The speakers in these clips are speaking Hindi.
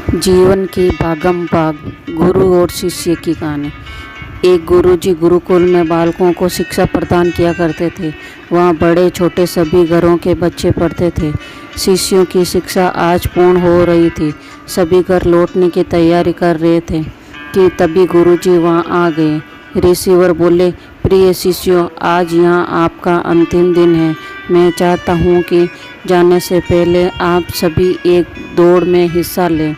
जीवन की भागम भाग, गुरु और शिष्य की कहानी। एक गुरुजी गुरुकुल में बालकों को शिक्षा प्रदान किया करते थे। वहाँ बड़े छोटे सभी घरों के बच्चे पढ़ते थे। शिष्यों की शिक्षा आज पूर्ण हो रही थी। सभी घर लौटने की तैयारी कर रहे थे कि तभी गुरुजी वहाँ आ गए। रिसीवर बोले, प्रिय शिष्यों, आज यहाँ आपका अंतिम दिन है। मैं चाहता हूँ कि जाने से पहले आप सभी एक दौड़ में हिस्सा लें।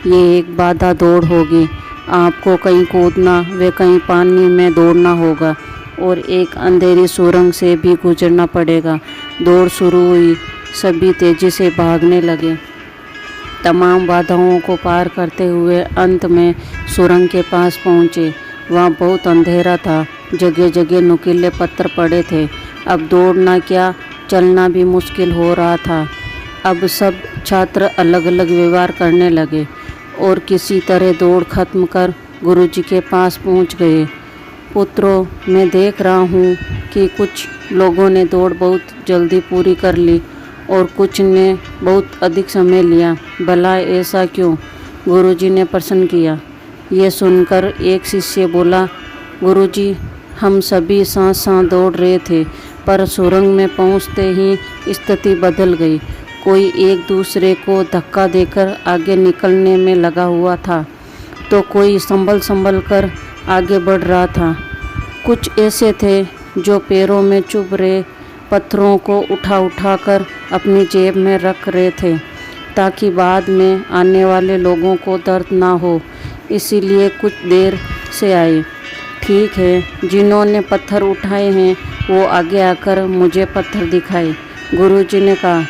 ये एक बाधा दौड़ होगी। आपको कहीं कूदना व कहीं पानी में दौड़ना होगा और एक अंधेरी सुरंग से भी गुजरना पड़ेगा। दौड़ शुरू हुई। सभी तेजी से भागने लगे। तमाम बाधाओं को पार करते हुए अंत में सुरंग के पास पहुँचे। वहाँ बहुत अंधेरा था। जगह जगह नुकीले पत्थर पड़े थे। अब दौड़ना क्या, चलना भी मुश्किल हो रहा था। अब सब छात्र अलग अलग व्यवहार करने लगे और किसी तरह दौड़ खत्म कर गुरुजी के पास पहुंच गए। पुत्रों, मैं देख रहा हूं कि कुछ लोगों ने दौड़ बहुत जल्दी पूरी कर ली और कुछ ने बहुत अधिक समय लिया। भला ऐसा क्यों? गुरुजी ने प्रश्न किया। ये सुनकर एक शिष्य बोला, गुरुजी, हम सभी साथ साथ दौड़ रहे थे, पर सुरंग में पहुंचते ही स्थिति बदल गई। कोई एक दूसरे को धक्का देकर आगे निकलने में लगा हुआ था, तो कोई संभल कर आगे बढ़ रहा था। कुछ ऐसे थे जो पैरों में चुभ रहे पत्थरों को उठा कर अपनी जेब में रख रहे थे, ताकि बाद में आने वाले लोगों को दर्द ना हो, इसीलिए कुछ देर से आए। ठीक है, जिन्होंने पत्थर उठाए हैं वो आगे आकर मुझे पत्थर दिखाए, गुरुजी ने कहा।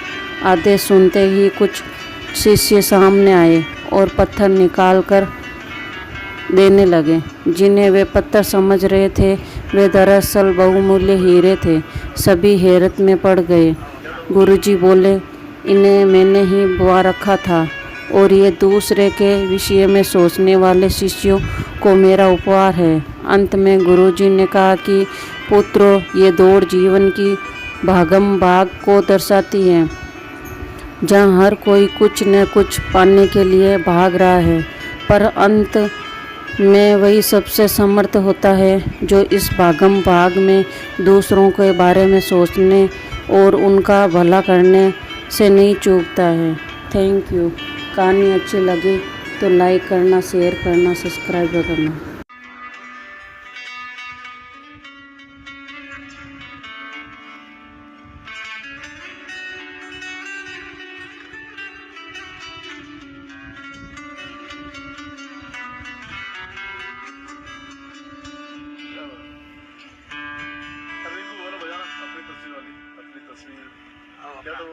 आदेश सुनते ही कुछ शिष्य सामने आए और पत्थर निकाल कर देने लगे। जिन्हें वे पत्थर समझ रहे थे, वे दरअसल बहुमूल्य हीरे थे। सभी हैरत में पड़ गए। गुरुजी बोले, इन्हें मैंने ही बुआ रखा था और ये दूसरे के विषय में सोचने वाले शिष्यों को मेरा उपहार है। अंत में गुरुजी ने कहा कि पुत्रों, ये दौड़ जीवन की भागम भाग को दर्शाती है, जहाँ हर कोई कुछ न कुछ पाने के लिए भाग रहा है, पर अंत में वही सबसे समर्थ होता है जो इस भागम भाग में दूसरों के बारे में सोचने और उनका भला करने से नहीं चूकता है। Thank you. कहानी अच्छी लगी तो लाइक करना, शेयर करना, सब्सक्राइब करना। अभी को बोलो बजाना अपनी तस्वीर वाली, अपनी तस्वीर क्या तो